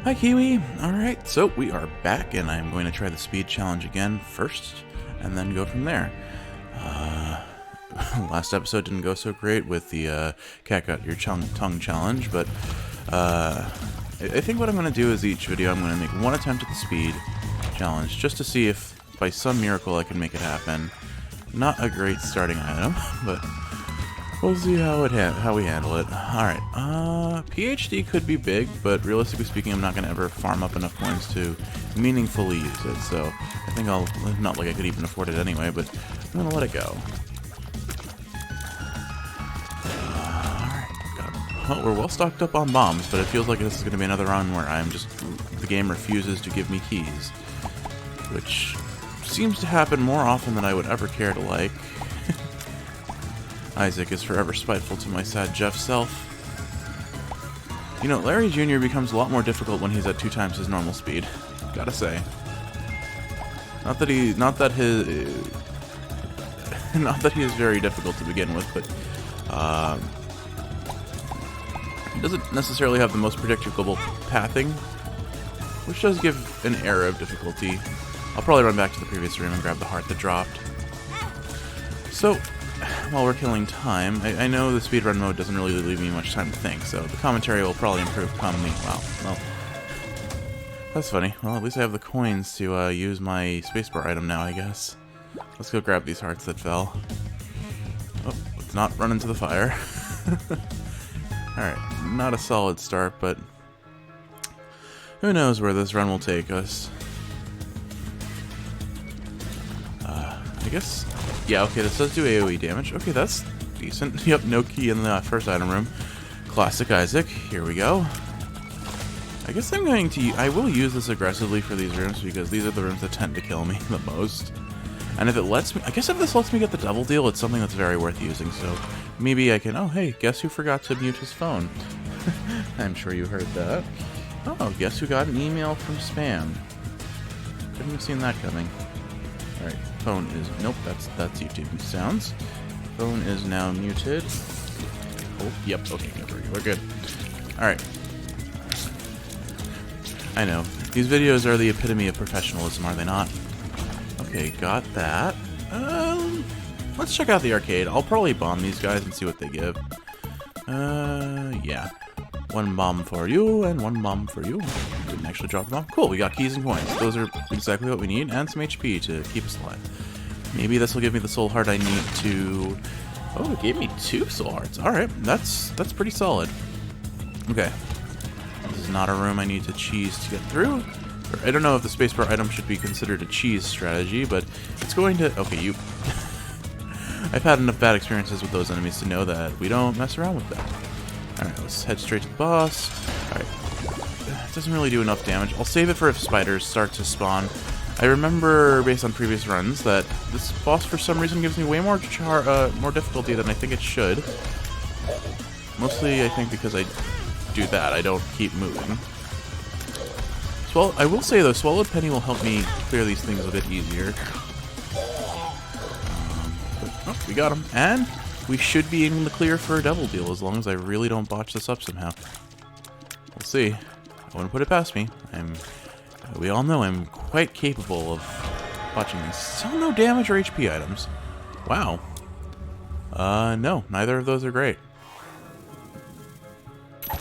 Hi Kiwi! Alright, so we are back and I'm going to try the speed challenge again first and then go from there. Last episode didn't go so great with the cat got your tongue challenge, but I think what I'm going to do is each video I'm going to make one attempt at the speed challenge just to see if by some miracle I can make it happen. Not a great starting item, but we'll see how we handle it. Alright, PhD could be big, but realistically speaking, I'm not going to ever farm up enough coins to meaningfully use it, so I think I'll, not like I could even afford it anyway, but I'm going to let it go. Alright, got him. Well, we're well stocked up on bombs, but it feels like this is going to be another run where the game refuses to give me keys, which seems to happen more often than I would ever care to like. Isaac is forever spiteful to my sad Jeff self. You know, Larry Jr. becomes a lot more difficult when he's at 2 times his normal speed. Gotta say. Not that he is very difficult to begin with, but he doesn't necessarily have the most predictable pathing, which does give an air of difficulty. I'll probably run back to the previous room and grab the heart that dropped. So, while we're killing time, I know the speedrun mode doesn't really leave me much time to think, so the commentary will probably improve come the... Wow, well... That's funny. Well, at least I have the coins to use my spacebar item now, I guess. Let's go grab these hearts that fell. Oh, let's not run into the fire. Alright, not a solid start, but... who knows where this run will take us. I guess... yeah, okay, this does do AoE damage. Okay, that's decent. Yep, no key in the first item room. Classic Isaac. Here we go. I guess I'm going to... I will use this aggressively for these rooms because these are the rooms that tend to kill me the most. And if it lets me... I guess if this lets me get the double deal, it's something that's very worth using, so maybe I can... oh, hey, guess who forgot to mute his phone? I'm sure you heard that. Oh, guess who got an email from spam? Couldn't have seen that coming. Alright, phone is... nope, that's YouTube sounds. Phone is now muted. Oh, yep, okay, good, we're good. Alright. I know. These videos are the epitome of professionalism, are they not? Okay, got that. Let's check out the arcade. I'll probably bomb these guys and see what they give. Yeah. 1 bomb for you, and 1 bomb for you. Didn't actually drop the bomb. Cool, we got keys and coins. Those are exactly what we need, and some HP to keep us alive. Maybe this will give me the soul heart I need to... oh, it gave me 2 soul hearts. Alright, that's pretty solid. Okay. This is not a room I need to cheese to get through. I don't know if the spacebar item should be considered a cheese strategy, but it's going to... okay, you... I've had enough bad experiences with those enemies to know that we don't mess around with them. Alright, let's head straight to the boss. Alright. It doesn't really do enough damage. I'll save it for if spiders start to spawn. I remember, based on previous runs, that this boss for some reason gives me way more difficulty than I think it should. Mostly, I think, because I do that. I don't keep moving. I will say, though, Swallowed Penny will help me clear these things a bit easier. Oh, we got him. And we should be in the clear for a double deal, as long as I really don't botch this up somehow. We'll see. I wouldn't put it past me. We all know I'm quite capable of botching these. Still no damage or HP items. Wow. No, neither of those are great.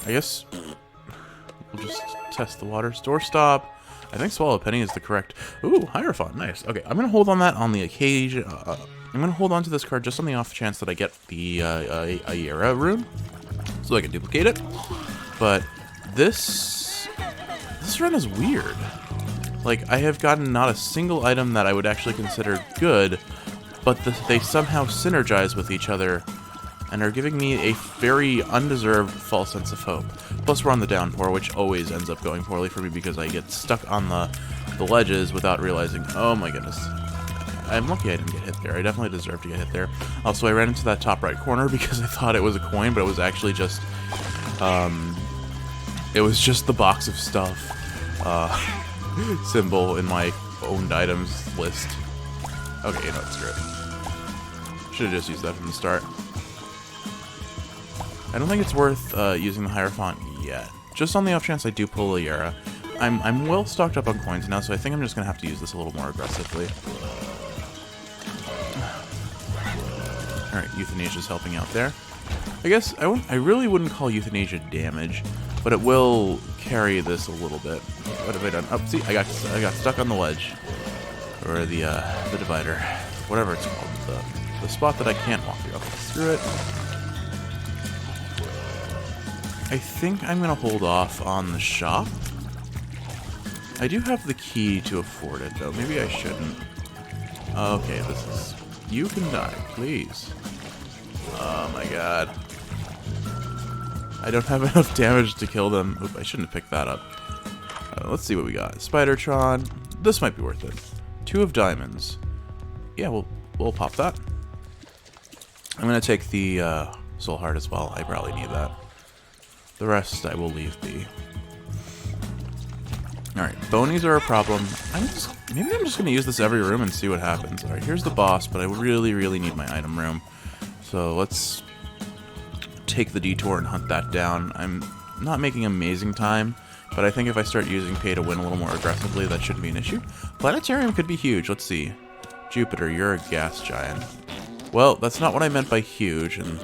I guess we'll just test the water. Store stop. I think Swallow Penny is the correct... ooh, Hierophant, nice. Okay, I'm going to hold on that on the occasion... I'm going to hold on to this card just on the off chance that I get the Ayera rune, so I can duplicate it. But this run is weird. Like, I have gotten not a single item that I would actually consider good, but they somehow synergize with each other and are giving me a very undeserved false sense of hope. Plus, we're on the downpour, which always ends up going poorly for me because I get stuck on the ledges without realizing, oh my goodness. I'm lucky I didn't get hit there. I definitely deserve to get hit there. Also, I ran into that top right corner because I thought it was a coin, but it was actually just... it was just the box of stuff symbol in my owned items list. Okay, you know what, screw it. Should have just used that from the start. I don't think it's worth using the Hierophant yet. just on the off chance I do pull a Yara. I'm well stocked up on coins now, so I think I'm just gonna have to use this a little more aggressively. Alright, Euthanasia's helping out there. I guess I really wouldn't call Euthanasia damage, but it will carry this a little bit. What have I done? Oh, see, I got stuck on the ledge. Or the divider. Whatever it's called. The spot that I can't walk through. I'll get through it. I think I'm going to hold off on the shop. I do have the key to afford it, though. Maybe I shouldn't. Okay, this is... You can die, please. Oh my god. I don't have enough damage to kill them. Oop, I shouldn't have picked that up. Let's see what we got. Spidertron. This might be worth it. 2 of diamonds. Yeah, we'll pop that. I'm going to take the soul heart as well. I probably need that. The rest I will leave be. Alright, bonies are a problem. Maybe I'm just going to use this every room and see what happens. Alright, here's the boss, but I really, really need my item room. So let's take the detour and hunt that down. I'm not making amazing time, but I think if I start using pay to win a little more aggressively, that shouldn't be an issue. Planetarium could be huge. Let's see. Jupiter, you're a gas giant. Well, that's not what I meant by huge, and,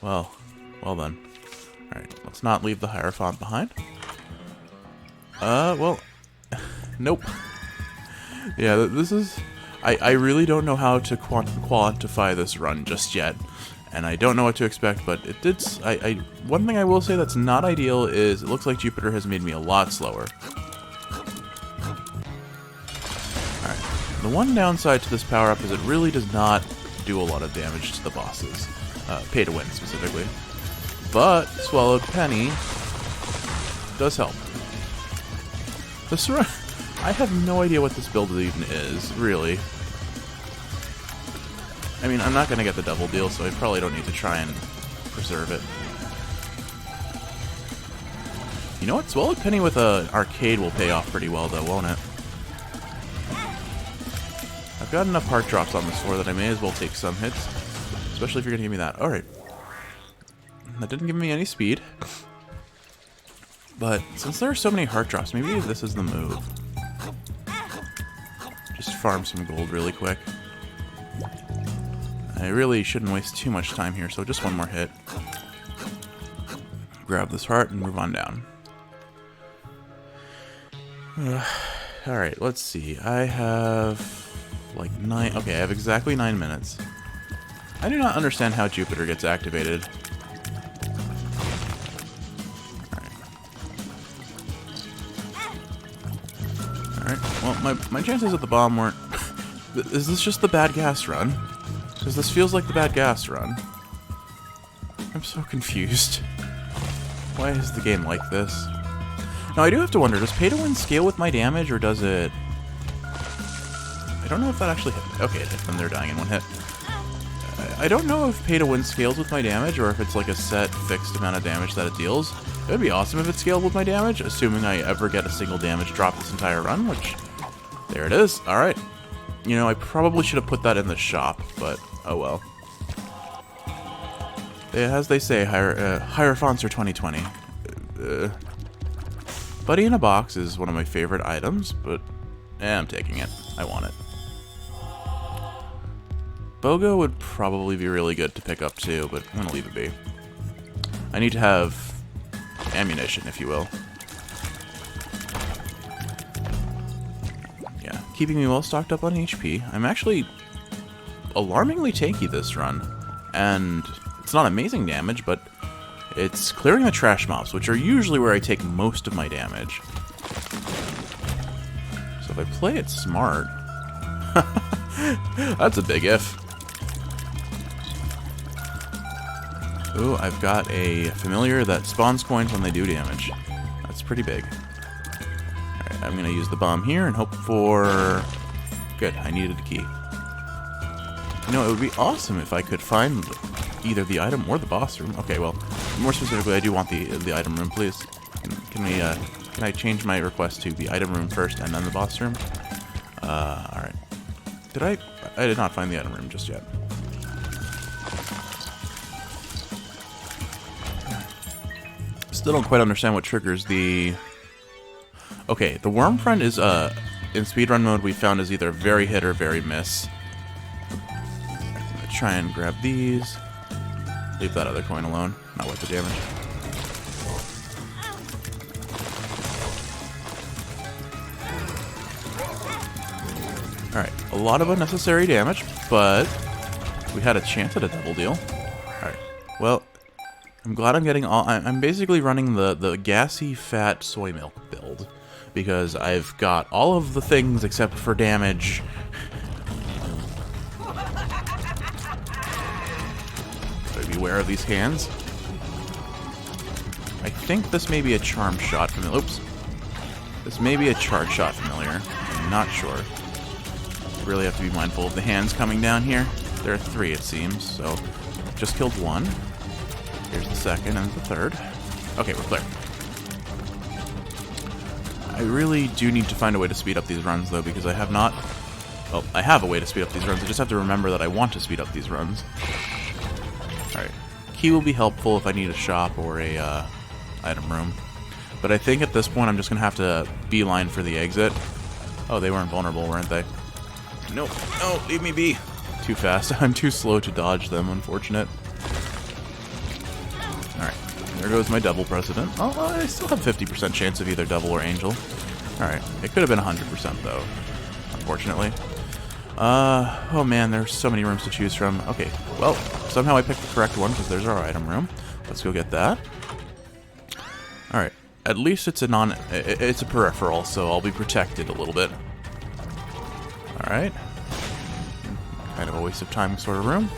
well then. Alright, let's not leave the Hierophant behind. Well, nope. Yeah, this is... I really don't know how to quantify this run just yet, and I don't know what to expect, but it did... one thing I will say that's not ideal is it looks like Jupiter has made me a lot slower. Alright, the one downside to this power-up is it really does not do a lot of damage to the bosses. Pay to win, specifically. But Swallowed Penny does help. I have no idea what this build even is, really. I mean, I'm not going to get the double deal, so I probably don't need to try and preserve it. You know what? Swallowed Penny with an arcade will pay off pretty well, though, won't it? I've got enough heart drops on this floor that I may as well take some hits. Especially if you're going to give me that. Alright. That didn't give me any speed. But since there are so many heart drops, maybe this is the move. Just farm some gold really quick. I really shouldn't waste too much time here, so just one more hit. Grab this heart and move on down. Alright, let's see. I have like 9... Okay, I have exactly 9 minutes. I do not understand how Jupiter gets activated. Well, my chances at the bomb weren't... Is this just the bad gas run? Because this feels like the bad gas run. I'm so confused. Why is the game like this? Now, I do have to wonder, does pay to win scale with my damage, or does it... I don't know if that actually hit... Okay, it hit them. They're dying in one hit. I don't know if pay to win scales with my damage, or if it's like a set, fixed amount of damage that it deals. It would be awesome if it scaled with my damage, assuming I ever get a single damage drop this entire run, which... There it is. Alright. You know, I probably should have put that in the shop, but oh well. As they say, Hierophants are 2020. Buddy in a Box is one of my favorite items, but I'm taking it. I want it. Bogo would probably be really good to pick up too, but I'm gonna leave it be. I need to have ammunition, if you will. Yeah, keeping me well stocked up on HP. I'm actually alarmingly tanky this run, and it's not amazing damage, but it's clearing the trash mobs, which are usually where I take most of my damage. So if I play it smart... That's a big if. Ooh, I've got a familiar that spawns coins when they do damage. That's pretty big. Alright, I'm gonna use the bomb here and hope for... Good, I needed a key. You know, it would be awesome if I could find either the item or the boss room. Okay, well, more specifically, I do want the item room, please. Can I change my request to the item room first and then the boss room? Alright. I did not find the item room just yet. Still don't quite understand what triggers the... Okay, the worm friend is, in speedrun mode we found is either very hit or very miss. I'm gonna try and grab these. Leave that other coin alone. Not worth the damage. Alright, a lot of unnecessary damage, but we had a chance at a double deal. Alright, well, I'm glad I'm getting all... I'm basically running the gassy, fat soy milk build, because I've got all of the things except for damage. So beware of these hands. I think this may be a charm shot familiar. Oops. This may be a charge shot familiar. I'm not sure. Really have to be mindful of the hands coming down here. There are 3, it seems, so just killed 1. Here's the second and the third. Okay, we're clear. I really do need to find a way to speed up these runs, though, because I have not... Well, I have a way to speed up these runs. I just have to remember that I want to speed up these runs. Alright. Key will be helpful if I need a shop or a item room. But I think at this point I'm just going to have to beeline for the exit. Oh, they weren't vulnerable, weren't they? Nope. No, leave me be. Too fast. I'm too slow to dodge them, unfortunate. Alright. There goes my double precedent. Oh, I still have 50% chance of either double or angel. Alright. It could have been 100% though, unfortunately. Oh man, there's so many rooms to choose from. Okay, well, somehow I picked the correct one because there's our item room. Let's go get that. Alright. At least it's it's a peripheral, so I'll be protected a little bit. Alright. Kind of a waste of time sort of room.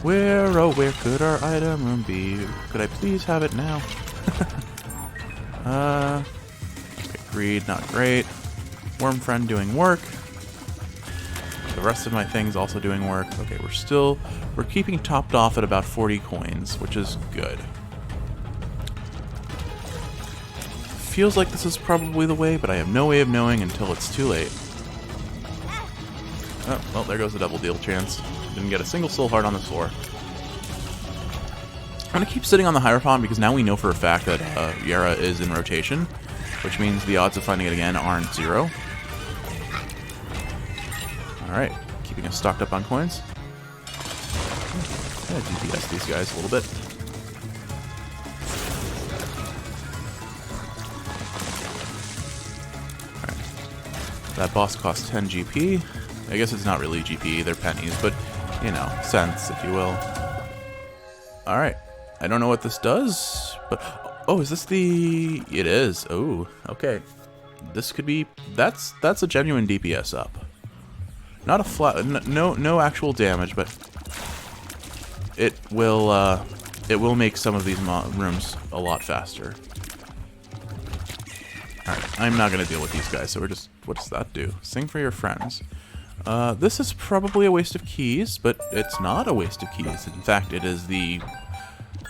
Where, oh, where could our item room be? Could I please have it now? Okay, greed, not great. Worm friend doing work. The rest of my things also doing work. Okay, we're keeping topped off at about 40 coins, which is good. Feels like this is probably the way, but I have no way of knowing until it's too late. Oh, well, there goes the double deal chance. Didn't get a single soul heart on the floor. I'm going to keep sitting on the Hierophant because now we know for a fact that Yara is in rotation, which means the odds of finding it again aren't 0. Alright, keeping us stocked up on coins. I'm going to DPS these guys a little bit. Alright. That boss costs 10 GP. I guess it's not really GP, they're pennies, but, you know, cents, if you will. Alright. I don't know what this does, but... Oh, is this the... It is. Oh, okay. This could be... That's a genuine DPS up. Not a flat... No actual damage, but... It will make some of these rooms a lot faster. Alright, I'm not going to deal with these guys, so we're just... What does that do? Sing for your friends. This is probably a waste of keys, but it's not a waste of keys. In fact, it is the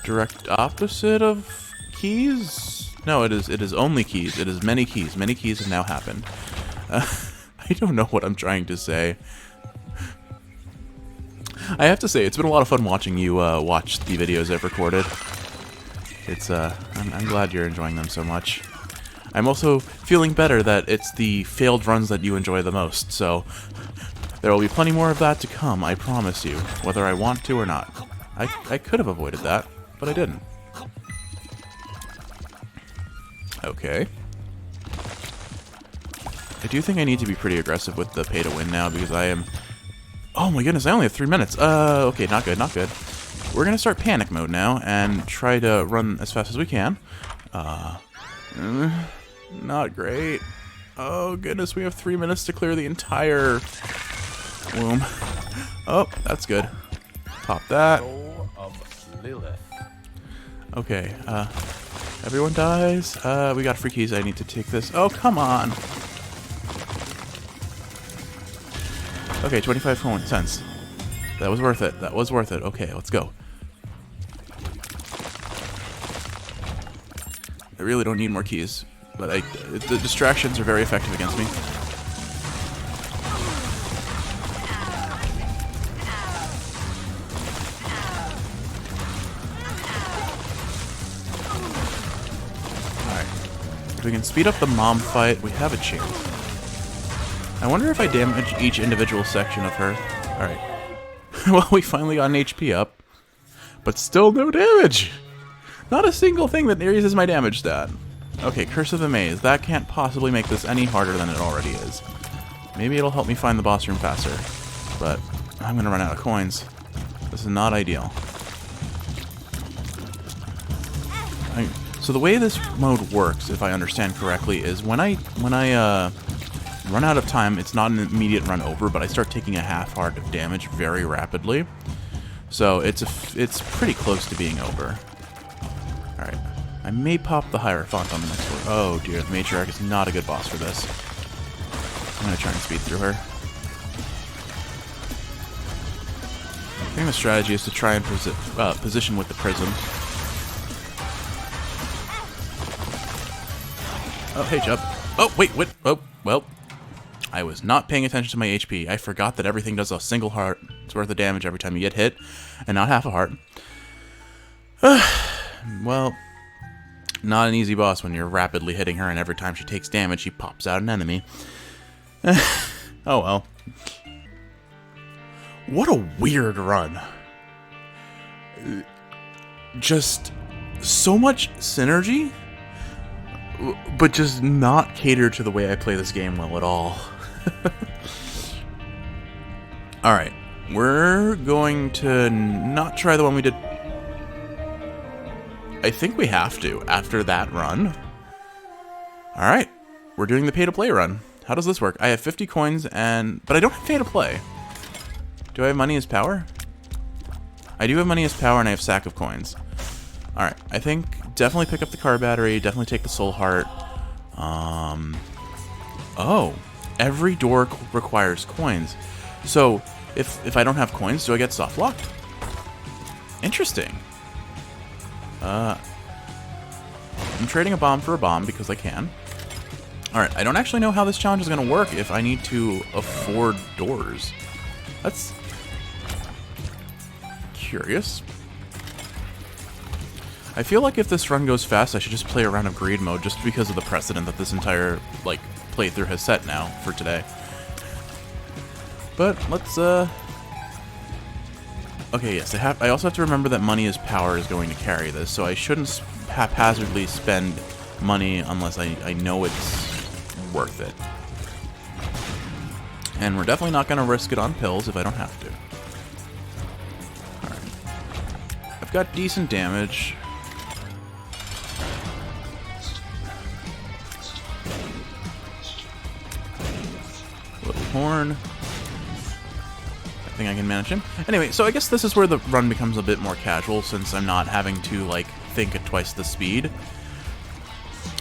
direct opposite of keys? No, it is only keys. It is many keys. Many keys have now happened. I don't know what I'm trying to say. I have to say, it's been a lot of fun watching you watch the videos I've recorded. It's, I'm glad you're enjoying them so much. I'm also feeling better that it's the failed runs that you enjoy the most, so there will be plenty more of that to come, I promise you, whether I want to or not. I could have avoided that, but I didn't. Okay. I do think I need to be pretty aggressive with the pay to win now, because I am... Oh my goodness, I only have 3 minutes. Okay, not good, not good. We're gonna start panic mode now, and try to run as fast as we can. Not great. Oh goodness, we have 3 minutes to clear the entire womb. Oh, that's good. Pop that. Okay, everyone dies. We got free keys. I need to take this. Oh, come on. Okay, 25 cents. That was worth it. That was worth it. Okay, let's go. I really don't need more keys, but the distractions are very effective against me. If we can speed up the mom fight, we have a chance. I wonder if I damage each individual section of her. Alright. Well, we finally got an HP up. But still no damage! Not a single thing that raises my damage stat. Okay, Curse of the Maze. That can't possibly make this any harder than it already is. Maybe it'll help me find the boss room faster. But I'm gonna run out of coins. This is not ideal. So the way this mode works, if I understand correctly, is when I run out of time, it's not an immediate run over, but I start taking a half heart of damage very rapidly. So it's pretty close to being over. All right, I may pop the Hierophant on the next one. Oh dear, the Matriarch is not a good boss for this. I'm gonna try and speed through her. I think the strategy is to try and position with the prism. Oh, hey, jump. Oh, wait, what? Oh, well. I was not paying attention to my HP. I forgot that everything does a single heart's worth of damage every time you get hit, and not half a heart. Well, not an easy boss when you're rapidly hitting her, and every time she takes damage, she pops out an enemy. Oh, well. What a weird run. Just so much synergy, but just not catered to the way I play this game well at all. Alright, we're going to not try the one we did. I think we have to, after that run. Alright, we're doing the pay-to-play run. How does this work? I have 50 coins, but I don't have pay-to-play. Do I have money as power? I do have money as power, and I have sack of coins. Alright, I think definitely pick up the car battery, definitely take the soul heart. Oh, every door requires coins. So, if I don't have coins, do I get soft locked? Interesting. I'm trading a bomb for a bomb because I can. Alright, I don't actually know how this challenge is going to work if I need to afford doors. That's curious. I feel like if this run goes fast, I should just play a round of greed mode just because of the precedent that this entire, like, playthrough has set now for today. But let's, okay, yes, I also have to remember that money as power is going to carry this, so I shouldn't haphazardly spend money unless I know it's worth it. And we're definitely not going to risk it on pills if I don't have to. Alright. I've got decent damage. Little horn. I think I can manage him. Anyway, so I guess this is where the run becomes a bit more casual since I'm not having to, like, think at twice the speed.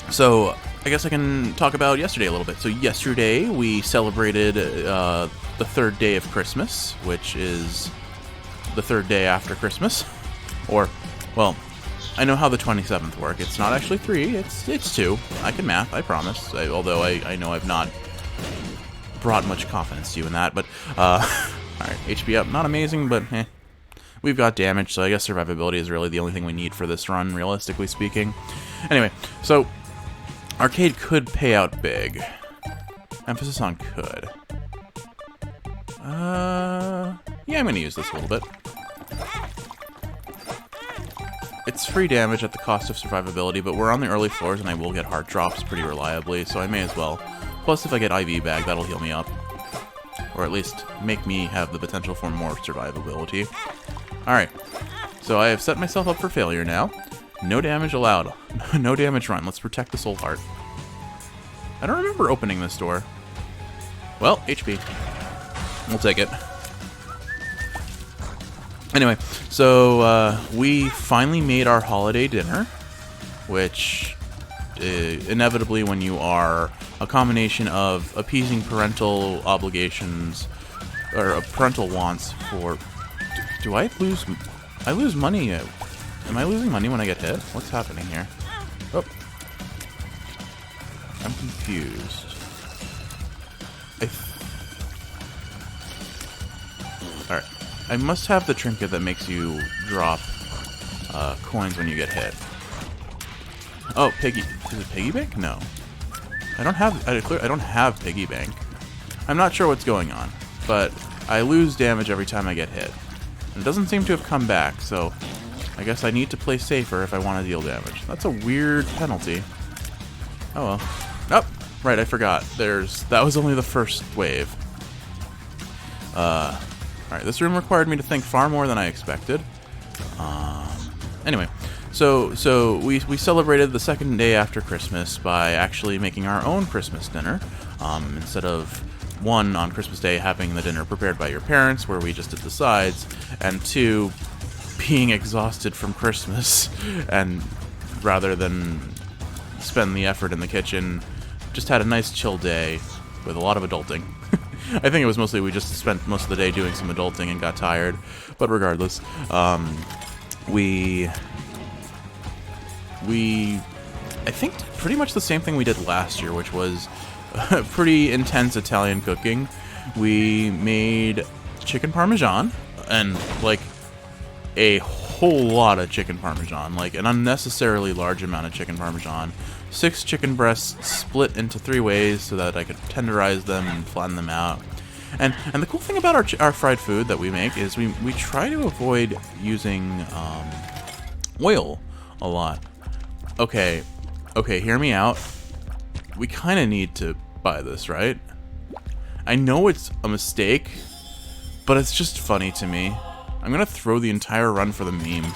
So I guess I can talk about yesterday a little bit. So yesterday we celebrated the third day of Christmas, which is the third day after Christmas. Or, well, I know how the 27th work. It's not actually 3, it's 2. I can math, I promise. Although I know I've not brought much confidence to you in that. But, alright, HP up. Not amazing, but eh. We've got damage, so I guess survivability is really the only thing we need for this run, realistically speaking. Anyway, so arcade could pay out big. Emphasis on could. Yeah, I'm gonna use this a little bit. It's free damage at the cost of survivability, but we're on the early floors and I will get heart drops pretty reliably, so I may as well. Plus, if I get IV bag, that'll heal me up. Or at least make me have the potential for more survivability. Alright, so I have set myself up for failure now. No damage allowed. No damage run. Let's protect the soul heart. I don't remember opening this door. Well, HP. We'll take it. Anyway, so we finally made our holiday dinner, which inevitably when you are a combination of appeasing parental obligations, or parental wants for... Do I lose... I lose money. Am I losing money when I get hit? What's happening here? Oh. I'm confused. Alright. I must have the trinket that makes you drop coins when you get hit. Oh, piggy. Is it piggy bank? No. I don't have. I don't have piggy bank. I'm not sure what's going on, but I lose damage every time I get hit. And it doesn't seem to have come back, so I guess I need to play safer if I want to deal damage. That's a weird penalty. Oh well. Oh, right, I forgot. That was only the first wave. Alright, this room required me to think far more than I expected. Anyway, so we celebrated the second day after Christmas by actually making our own Christmas dinner. Instead of, one, on Christmas Day having the dinner prepared by your parents, where we just did the sides, and two, being exhausted from Christmas, and rather than spend the effort in the kitchen, just had a nice chill day with a lot of adulting. I think it was mostly we just spent most of the day doing some adulting and got tired, but regardless, we I think did pretty much the same thing we did last year, which was pretty intense Italian cooking. We made chicken parmesan, and like a whole lot of chicken parmesan, like an unnecessarily large amount of chicken parmesan. 6 chicken breasts split into 3 ways so that I could tenderize them and flatten them out. And the cool thing about our fried food that we make is we try to avoid using oil a lot. Okay, hear me out. We kind of need to buy this, right? I know it's a mistake, but it's just funny to me. I'm gonna throw the entire run for the meme.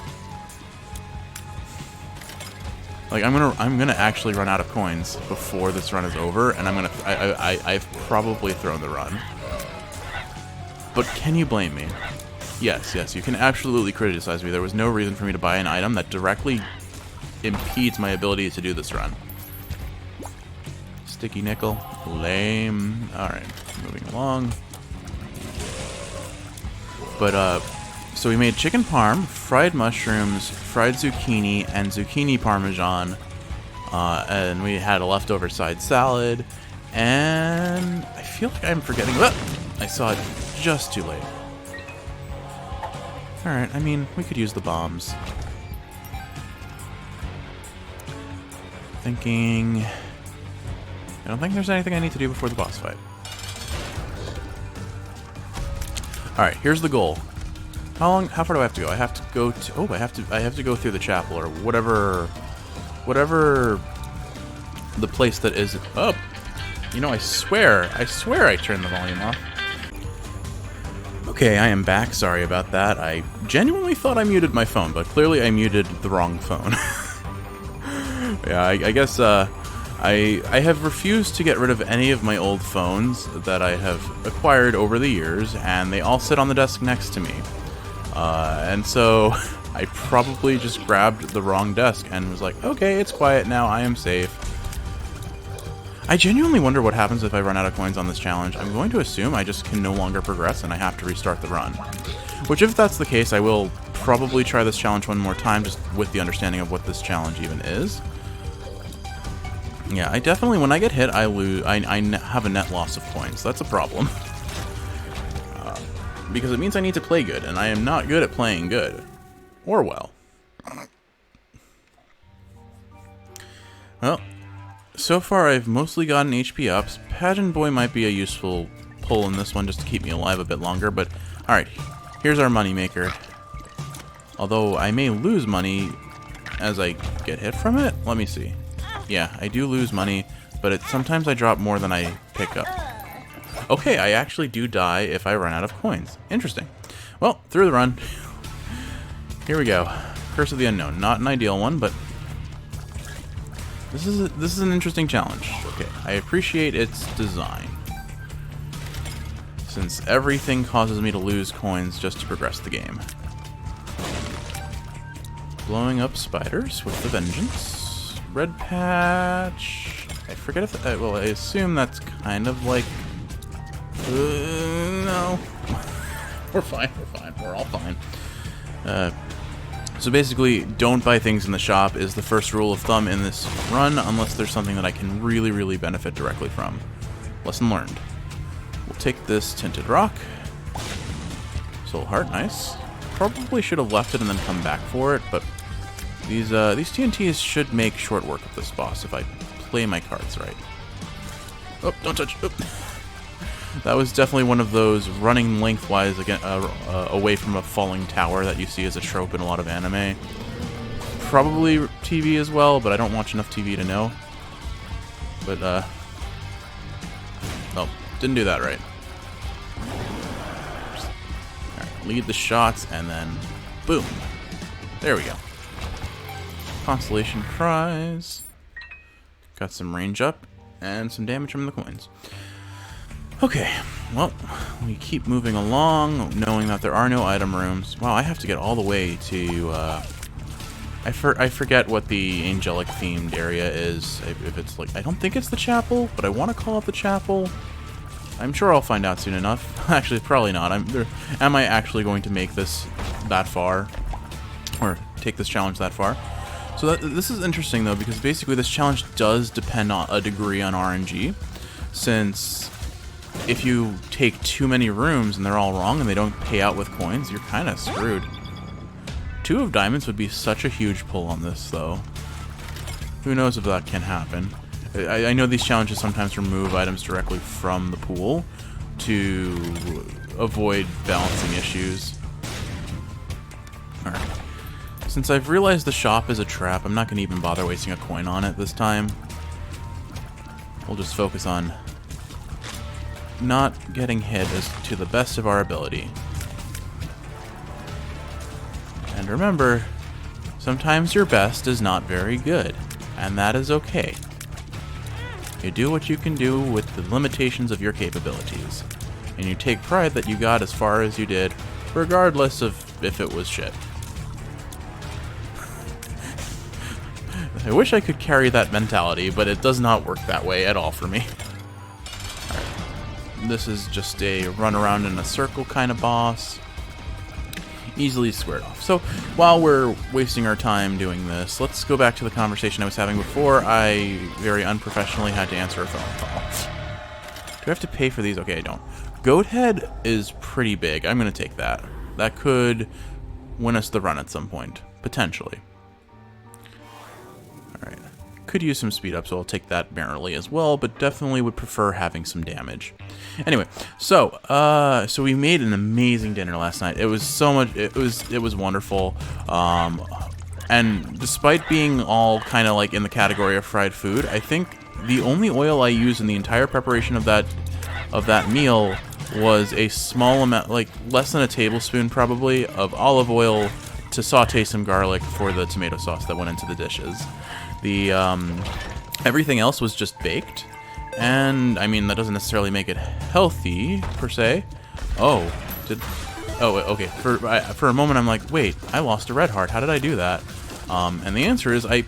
Like, I'm gonna actually run out of coins before this run is over, and I've probably thrown the run. But can you blame me? Yes, you can absolutely criticize me. There was no reason for me to buy an item that directly impedes my ability to do this run. Sticky nickel. Lame. Alright, moving along. But, so we made chicken parm, fried mushrooms, fried zucchini, and zucchini parmesan. And we had a leftover side salad. And I feel like I'm forgetting... I saw it just too late. Alright, I mean, we could use the bombs. Thinking... I don't think there's anything I need to do before the boss fight. Alright, here's the goal. How far do I have to go? I have to go to... Oh, I have to go through the chapel, or whatever the place that is... Oh! You know, I swear I turned the volume off. Okay, I am back. Sorry about that. I genuinely thought I muted my phone, but clearly I muted the wrong phone. Yeah, I guess, I have refused to get rid of any of my old phones that I have acquired over the years, and they all sit on the desk next to me. And so I probably just grabbed the wrong desk and was like, okay, it's quiet now, I am safe. I genuinely wonder what happens if I run out of coins on this challenge. I'm going to assume I just can no longer progress and I have to restart the run. Which, if that's the case, I will probably try this challenge one more time, just with the understanding of what this challenge even is. Yeah, I definitely, when I get hit, I lose. I have a net loss of coins. That's a problem. Because it means I need to play good, and I am not good at playing good. Or well. Well, so far I've mostly gotten HP ups. Pageant Boy might be a useful pull in this one just to keep me alive a bit longer, but alright, here's our moneymaker. Although I may lose money as I get hit from it. Let me see. Yeah, I do lose money, but sometimes I drop more than I pick up. Okay, I actually do die if I run out of coins. Interesting. Well, through the run. Here we go. Curse of the Unknown. Not an ideal one, but this is an interesting challenge. Okay, I appreciate its design, since everything causes me to lose coins just to progress the game. Blowing up spiders with the vengeance. Red patch. I forget if well, I assume that's kind of like. No. We're fine, we're all fine. So basically, don't buy things in the shop is the first rule of thumb in this run, unless there's something that I can really, really benefit directly from. Lesson learned. We'll take this Tinted Rock. Soul Heart, nice. Probably should have left it and then come back for it, but These TNTs should make short work of this boss if I play my cards right. Oh, don't touch. Oh. That was definitely one of those running lengthwise again, away from a falling tower that you see as a trope in a lot of anime. Probably TV as well, but I don't watch enough TV to know. But, oh, didn't do that right. Alright, lead the shots, and then, boom. There we go. Constellation Prize. Got some range up, and some damage from the coins. Okay, well, we keep moving along, knowing that there are no item rooms. Wow, I have to get all the way to, I forget what the angelic-themed area is. If it's like, I don't think it's the chapel, but I want to call it the chapel. I'm sure I'll find out soon enough. Actually, probably not. Am I actually going to make this that far? Or take this challenge that far? So this is interesting, though, because basically this challenge does depend on a degree on RNG, since if you take too many rooms and they're all wrong and they don't pay out with coins, you're kind of screwed. 2 of diamonds would be such a huge pull on this, though. Who knows if that can happen. I know these challenges sometimes remove items directly from the pool to avoid balancing issues. Alright. Since I've realized the shop is a trap, I'm not going to even bother wasting a coin on it this time. We'll just focus on not getting hit as to the best of our ability. And remember, sometimes your best is not very good, and that is okay. You do what you can do with the limitations of your capabilities, and you take pride that you got as far as you did, regardless of if it was shit. I wish I could carry that mentality, but it does not work that way at all for me. Alright. This is just a run around in a circle kind of boss. Easily squared off. So, while we're wasting our time doing this, let's go back to the conversation I was having before I very unprofessionally had to answer a phone call. Do I have to pay for these? Okay, I don't. Goat Head is pretty big. I'm going to take that. That could win us the run at some point. Potentially. Alright. Could use some speed up, so I'll take that merrily as well, but definitely would prefer having some damage. Anyway, so we made an amazing dinner last night. It was so much, it was wonderful. And despite being all kind of like in the category of fried food, I think the only oil I used in the entire preparation of that meal was a small amount, like less than a tablespoon probably, of olive oil to saute some garlic for the tomato sauce that went into the dishes. The everything else was just baked, and I mean that doesn't necessarily make it healthy per se. Oh, okay. For a moment I'm like, wait, I lost a red heart. How did I do that? And the answer is I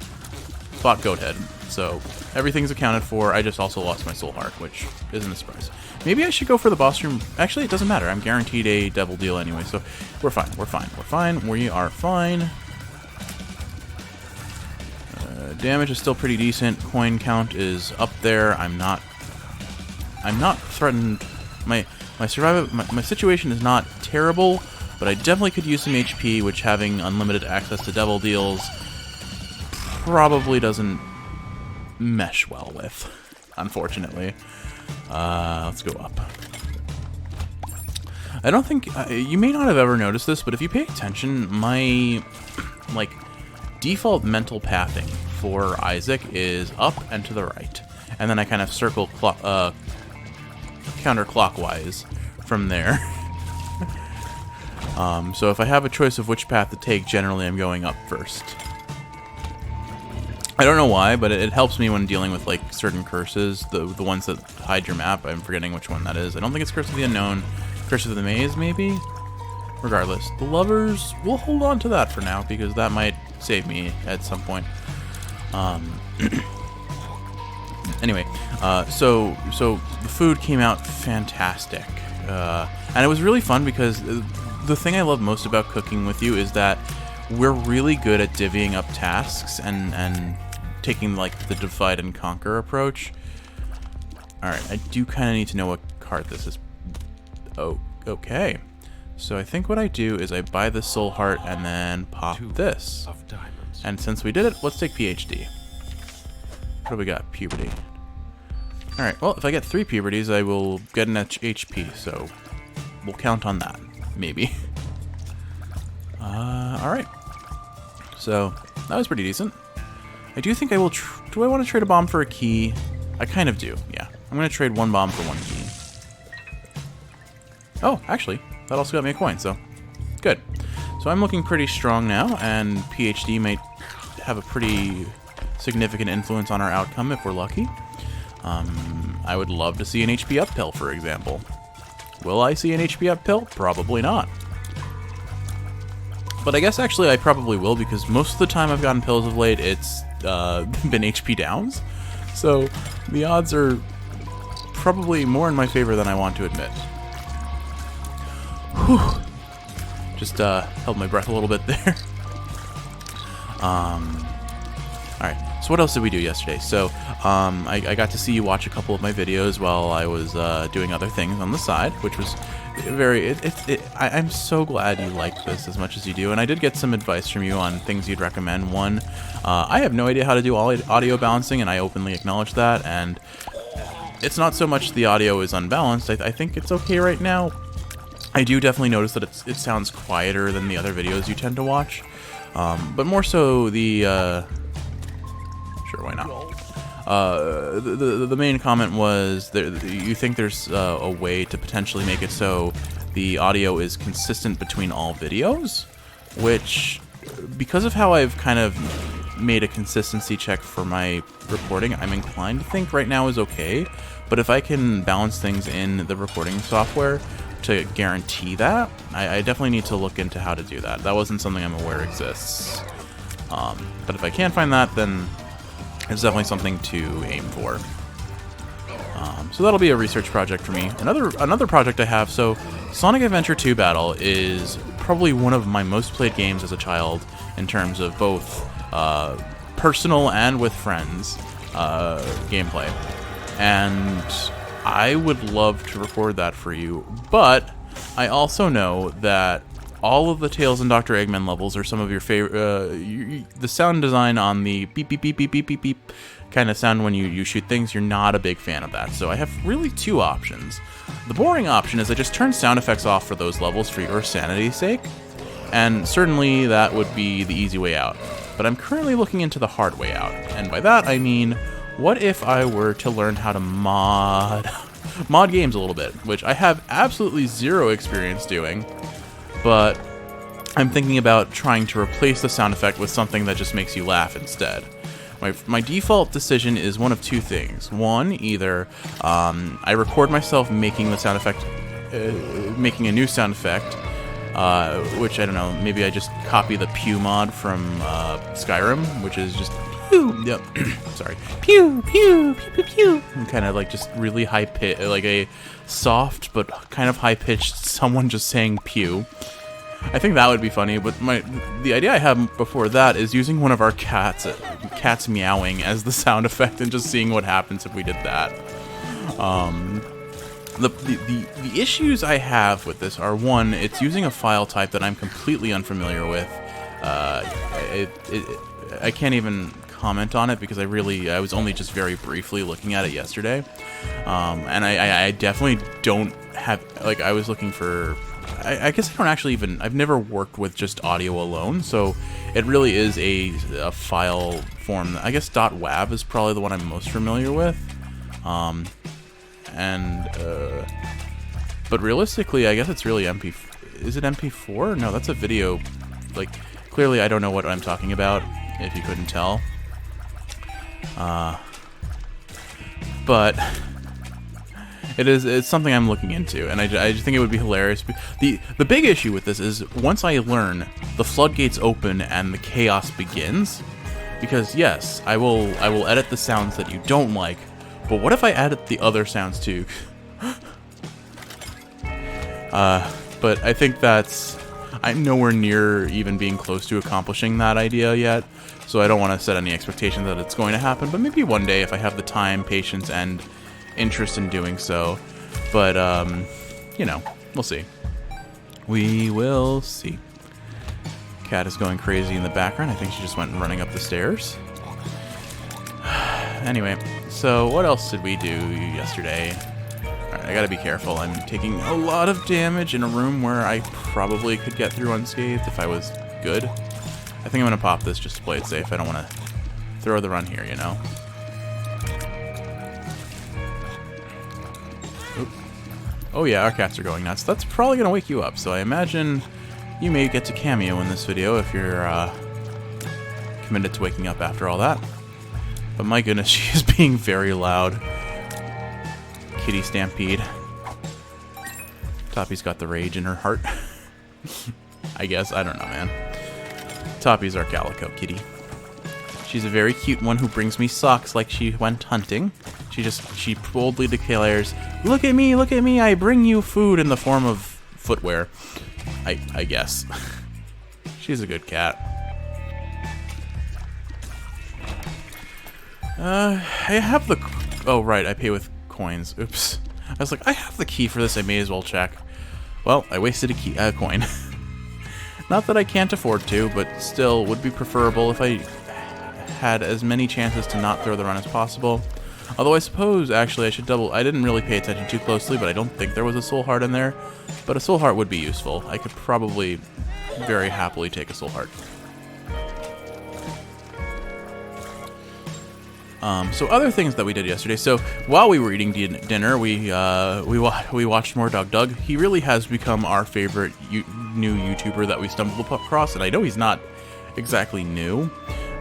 bought Goat Head, so everything's accounted for. I just also lost my soul heart, which isn't a surprise. Maybe I should go for the boss room. Actually, it doesn't matter. I'm guaranteed a double deal anyway, so we're fine. We're fine. We're fine. We are fine. Damage is still pretty decent. Coin count is up there. I'm not threatened. My situation is not terrible, but I definitely could use some HP, which having unlimited access to devil deals probably doesn't mesh well with, unfortunately. Let's go up. I don't think you may not have ever noticed this, but if you pay attention, my default mental pathing for Isaac is up and to the right, and then I kind of circle counterclockwise from there. So if I have a choice of which path to take, generally I'm going up first. I don't know why, but it helps me when dealing with like certain curses, the ones that hide your map. I'm forgetting which one that is. I don't think it's Curse of the Unknown. Curse of the Maze, maybe? Regardless, the Lovers, we'll hold on to that for now, because that might save me at some point. Anyway, so the food came out fantastic, and it was really fun because the thing I love most about cooking with you is that we're really good at divvying up tasks and taking like the divide and conquer approach. All right, I do kind of need to know what card this is. Oh, okay. So I think what I do is I buy the soul heart and then pop this. And since we did it, let's take PhD. What do we got? Puberty. Alright, well, if I get 3 puberties, I will get an HP, so we'll count on that. Maybe. Alright. So, that was pretty decent. I do think I will... do I want to trade a bomb for a key? I kind of do, yeah. I'm going to trade 1 bomb for 1 key. Oh, actually, that also got me a coin, so good. So I'm looking pretty strong now, and PhD might have a pretty significant influence on our outcome if we're lucky. I would love to see an HP up pill, for example. Will I see an HP up pill? Probably not. But I guess actually I probably will, because most of the time I've gotten pills of late, it's been HP downs. So the odds are probably more in my favor than I want to admit. Whew. Just held my breath a little bit there. Alright, so what else did we do yesterday? So, I got to see you watch a couple of my videos while I was doing other things on the side, which was very... I'm so glad you liked this as much as you do, and I did get some advice from you on things you'd recommend. One, I have no idea how to do audio balancing, and I openly acknowledge that, and it's not so much the audio is unbalanced. I think it's okay right now. I do definitely notice that it sounds quieter than the other videos you tend to watch, but more so the... Sure, why not? The main comment was you think there's a way to potentially make it so the audio is consistent between all videos, which, because of how I've kind of made a consistency check for my recording, I'm inclined to think right now is okay. But if I can balance things in the recording software to guarantee that, I definitely need to look into how to do that. That wasn't something I'm aware exists. But if I can't find that, then it's definitely something to aim for. So that'll be a research project for me. Another project I have, so Sonic Adventure 2 Battle is probably one of my most played games as a child in terms of both personal and with friends gameplay. And I would love to record that for you, but I also know that all of the Tails and Dr. Eggman levels are some of your favorite. The sound design on the beep beep beep beep beep beep beep kind of sound when you shoot things, you're not a big fan of that. So I have really 2 options. The boring option is I just turn sound effects off for those levels for your sanity's sake, and certainly that would be the easy way out. But I'm currently looking into the hard way out, and by that I mean, what if I were to learn how to mod games a little bit, which I have absolutely 0 experience doing. But I'm thinking about trying to replace the sound effect with something that just makes you laugh instead. My default decision is one of 2 things. One, either I record myself making the sound effect, making a new sound effect, which, I don't know, maybe I just copy the pew mod from Skyrim, which is just pew, yep, sorry, pew, pew, pew, pew, pew, and kind of like just really high pitch, like a soft but kind of high pitched someone just saying pew. I think that would be funny, but the idea I have before that is using one of our cats meowing as the sound effect and just seeing what happens if we did that. The issues I have with this are, one, it's using a file type that I'm completely unfamiliar with. I can't even comment on it because I was only just very briefly looking at it yesterday. And I definitely don't have, like, I was looking for, I guess I don't actually even, I've never worked with just audio alone, so it really is a file form. I guess .wav is probably the one I'm most familiar with. But realistically, I guess it's really is it MP4? No, that's a video. Like, clearly I don't know what I'm talking about, if you couldn't tell. But it's something I'm looking into, and I just think it would be hilarious. The big issue with this is, once I learn, the floodgates open and the chaos begins. Because yes, I will edit the sounds that you don't like, but what if I edit the other sounds too? But I think I'm nowhere near even being close to accomplishing that idea yet, so I don't want to set any expectations that it's going to happen, but maybe one day if I have the time, patience, and interest in doing so. But, you know, we'll see. We will see. Cat is going crazy in the background. I think she just went running up the stairs. Anyway, so what else did we do yesterday? Alright, I gotta be careful. I'm taking a lot of damage in a room where I probably could get through unscathed if I was good. I think I'm gonna pop this just to play it safe. I don't want to throw the run here, you know? Oop. Oh yeah, our cats are going nuts. That's probably gonna wake you up, so I imagine you may get to cameo in this video if you're committed to waking up after all that. But my goodness, she is being very loud. Kitty Stampede. Toppy's got the rage in her heart. I guess. I don't know, man. Toppy's our calico kitty. She's a very cute one who brings me socks like she went hunting. She boldly declares, look at me, I bring you food in the form of footwear. I guess. She's a good cat. I have the... Oh, right, I pay with coins. Oops. I was like, I have the key for this, I may as well check. Well, I wasted a coin. Not that I can't afford to, but still, would be preferable if I had as many chances to not throw the run as possible. Although I suppose, actually, I should double... I didn't really pay attention too closely, but I don't think there was a soul heart in there. But a soul heart would be useful. I could probably very happily take a soul heart. So other things that we did yesterday. So while we were eating dinner, we watched more Doug Doug. He really has become our favorite new YouTuber that we stumbled across, and I know he's not exactly new,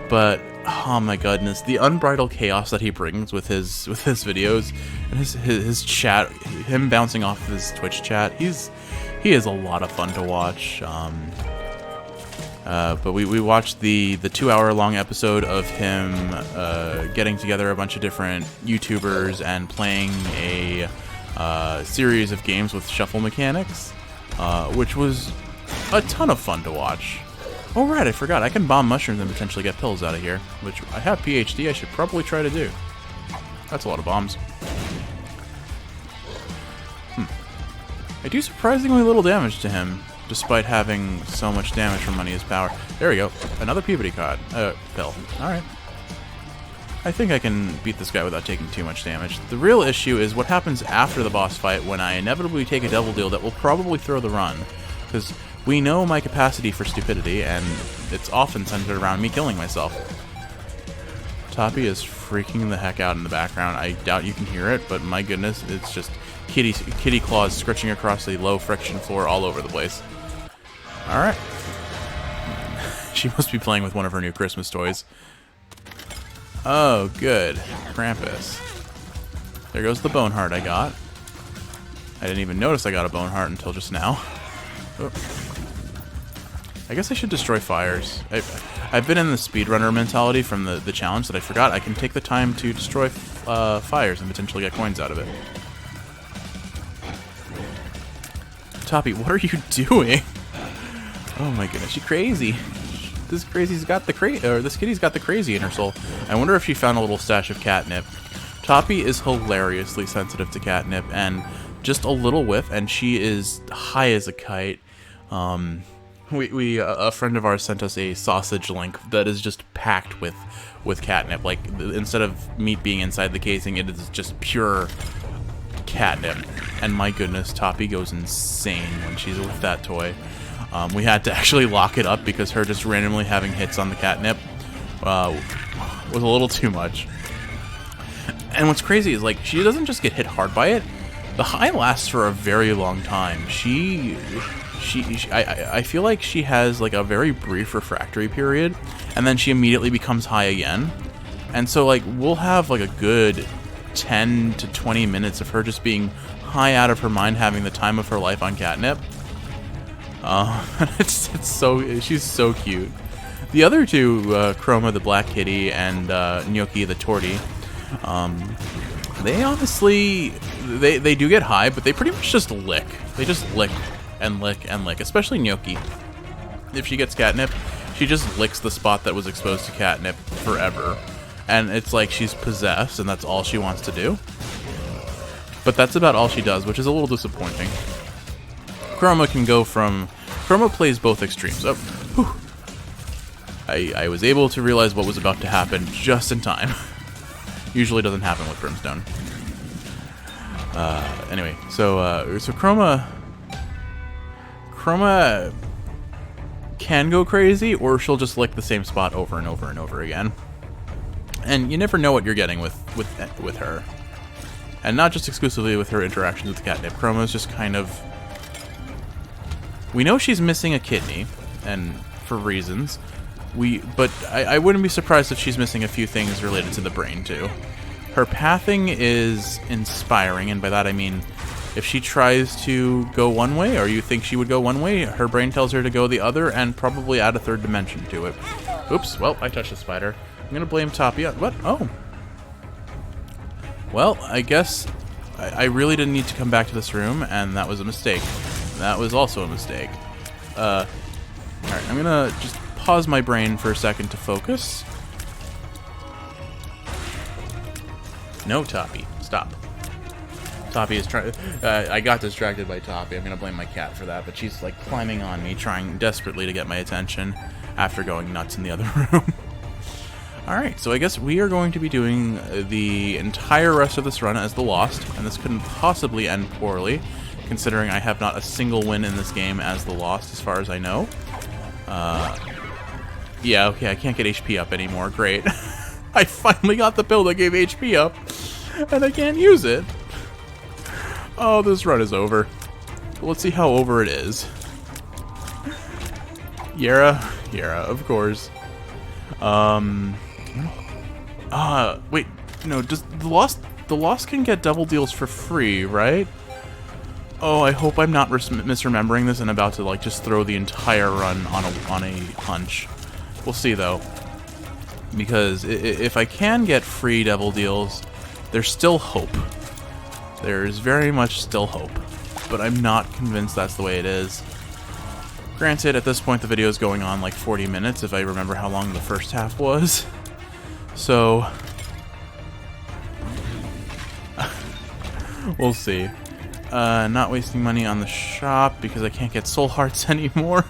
but oh my goodness, the unbridled chaos that he brings with his videos and his chat, him bouncing off of his Twitch chat, he is a lot of fun to watch. But we watched the 2-hour-long episode of him getting together a bunch of different YouTubers and playing a series of games with shuffle mechanics, which was a ton of fun to watch. Oh right, I forgot, I can bomb mushrooms and potentially get pills out of here, which I have PhD, I should probably try to do. That's a lot of bombs. I do surprisingly little damage to him, despite having so much damage from Money is Power. There we go. Another Peabody card. Pill. Alright. I think I can beat this guy without taking too much damage. The real issue is what happens after the boss fight when I inevitably take a Devil Deal that will probably throw the run. Because we know my capacity for stupidity, and it's often centered around me killing myself. Toppy is freaking the heck out in the background. I doubt you can hear it, but my goodness, it's just kitty claws scratching across the low friction floor all over the place. Alright. She must be playing with one of her new Christmas toys. Oh, good. Krampus. There goes the bone heart I got. I didn't even notice I got a bone heart until just now. Oh. I guess I should destroy fires. I've been in the speedrunner mentality from the challenge that I forgot I can take the time to destroy fires and potentially get coins out of it. Toppy, what are you doing? Oh my goodness, she's crazy. This kitty's got the crazy in her soul. I wonder if she found a little stash of catnip. Toppy is hilariously sensitive to catnip, and just a little whiff, and she is high as a kite. A friend of ours sent us a sausage link that is just packed with catnip. Like, instead of meat being inside the casing, it is just pure catnip. And my goodness, Toppy goes insane when she's with that toy. We had to actually lock it up because her just randomly having hits on the catnip was a little too much. And what's crazy is, like, she doesn't just get hit hard by it. The high lasts for a very long time. I feel like she has, like, a very brief refractory period, and then she immediately becomes high again. And so, like, we'll have, like, a good 10 to 20 minutes of her just being high out of her mind, having the time of her life on catnip. She's so cute. The other two, Chroma the black kitty and Gnocchi the tortie, they honestly, they do get high, but they pretty much just lick. They just lick and lick and lick, especially Gnocchi. If she gets catnip, she just licks the spot that was exposed to catnip forever. And it's like she's possessed, and that's all she wants to do. But that's about all she does, which is a little disappointing. Chroma plays both extremes. Oh, whew. I was able to realize what was about to happen just in time. Usually doesn't happen with Brimstone. Anyway, so Chroma can go crazy, or she'll just lick the same spot over and over and over again. And you never know what you're getting with her. And not just exclusively with her interactions with the catnip. Chroma's just kind of... We know she's missing a kidney, and for reasons. But I wouldn't be surprised if she's missing a few things related to the brain, too. Her pathing is inspiring, and by that I mean, if she tries to go one way, or you think she would go one way, her brain tells her to go the other, and probably add a third dimension to it. Oops, well, I touched the spider. I'm gonna blame Toppy. What? Oh. Well, I guess I really didn't need to come back to this room, and that was a mistake. That was also a mistake. Alright, I'm gonna just pause my brain for a second to focus. No, Toppy. Stop. Toppy is trying... I got distracted by Toppy. I'm gonna blame my cat for that, but she's, like, climbing on me, trying desperately to get my attention after going nuts in the other room. Alright, so I guess we are going to be doing the entire rest of this run as the Lost, and this couldn't possibly end poorly, considering I have not a single win in this game as the Lost, as far as I know. Yeah, okay, I can't get HP up anymore. Great. I finally got the build that gave HP up, and I can't use it. Oh, this run is over. Let's see how over it is. Yera, of course. Wait, no, does the Lost can get double deals for free, right? Oh, I hope I'm not misremembering this and about to, like, just throw the entire run on a hunch. We'll see, though. Because if I can get free devil deals, there's still hope. There's very much still hope. But I'm not convinced that's the way it is. Granted, at this point the video is going on like 40 minutes, if I remember how long the first half was. So... we'll see. Not wasting money on the shop because I can't get soul hearts anymore.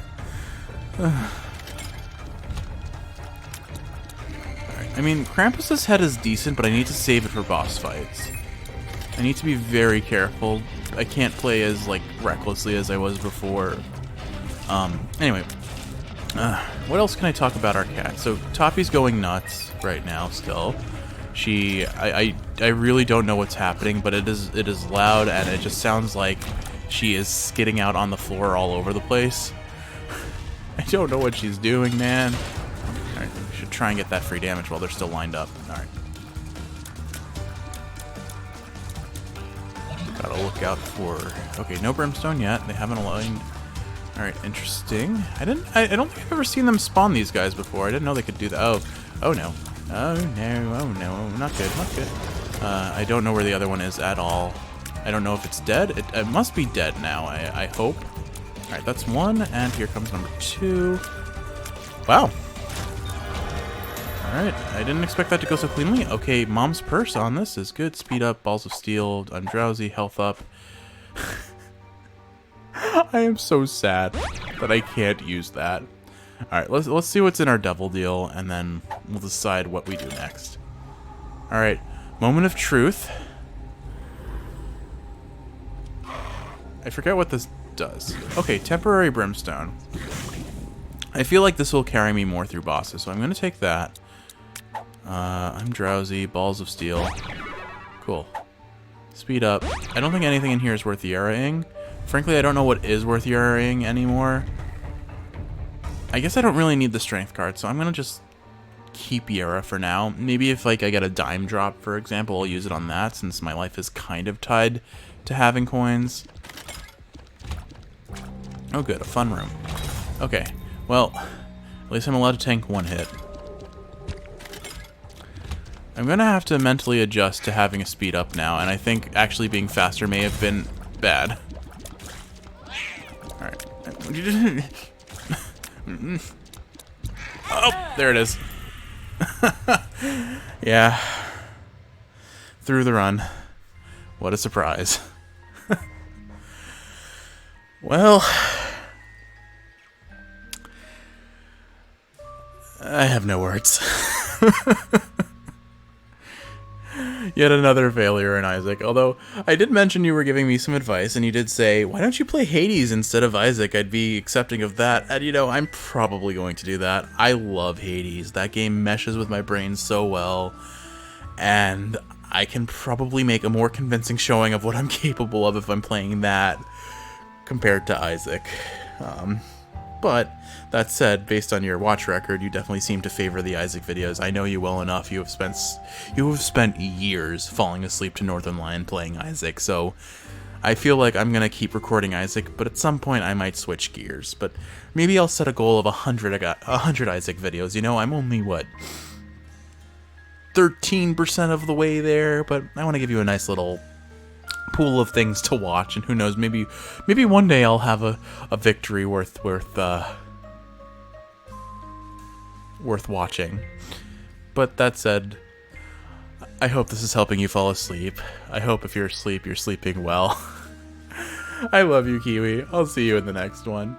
I mean, Krampus's head is decent, but I need to save it for boss fights. I need to be very careful. I can't play as, like, recklessly as I was before. Anyway. What else can I talk about our cat? So, Toppy's going nuts right now, still. I really don't know what's happening, but it is loud, and it just sounds like she is skidding out on the floor all over the place. I don't know what she's doing, man. Alright, we should try and get that free damage while they're still lined up. Alright. Gotta look out for... Okay, no Brimstone yet. They haven't aligned. Alright, interesting. I don't think I've ever seen them spawn these guys before. I didn't know they could do that. Oh no. Oh no, not good, not good. I don't know where the other one is at all. I don't know if it's dead. It must be dead now, I hope. Alright, that's one, and here comes number two. Wow. Alright, I didn't expect that to go so cleanly. Okay, Mom's Purse on this is good. Speed up, Balls of Steel, I'm drowsy, health up. I am so sad that I can't use that. Alright, let's see what's in our devil deal, and then we'll decide what we do next. Alright, moment of truth. I forget what this does. Okay, temporary brimstone. I feel like this will carry me more through bosses, so I'm going to take that. I'm drowsy, balls of steel. Cool. Speed up. I don't think anything in here is worth Yera-ing. Frankly, I don't know what is worth Yera-ing anymore. I guess I don't really need the strength card, so I'm going to just keep Yera for now. Maybe if like I get a dime drop, for example, I'll use it on that, since my life is kind of tied to having coins. Oh good, a fun room. Okay, well, at least I'm allowed to tank one hit. I'm going to have to mentally adjust to having a speed up now, and I think actually being faster may have been bad. Alright. Oh, there it is. Yeah. Through the run. What a surprise. Well. I have no words. Yet another failure in Isaac. Although, I did mention you were giving me some advice, and you did say, why don't you play Hades instead of Isaac? I'd be accepting of that. And, you know, I'm probably going to do that. I love Hades. That game meshes with my brain so well. And I can probably make a more convincing showing of what I'm capable of if I'm playing that compared to Isaac. But that said, based on your watch record, you definitely seem to favor the Isaac videos. I know you well enough. You have spent years falling asleep to Northern Lion playing Isaac, so I feel like I'm gonna keep recording Isaac, but at some point I might switch gears. But maybe I'll set a goal of 100 Isaac videos. You know, I'm only, what, 13% of the way there, but I want to give you a nice little pool of things to watch, and who knows, maybe one day I'll have a victory worth watching. But that said, I hope this is helping you fall asleep. I hope if you're asleep, you're sleeping well. I love you, Kiwi. I'll see you in the next one.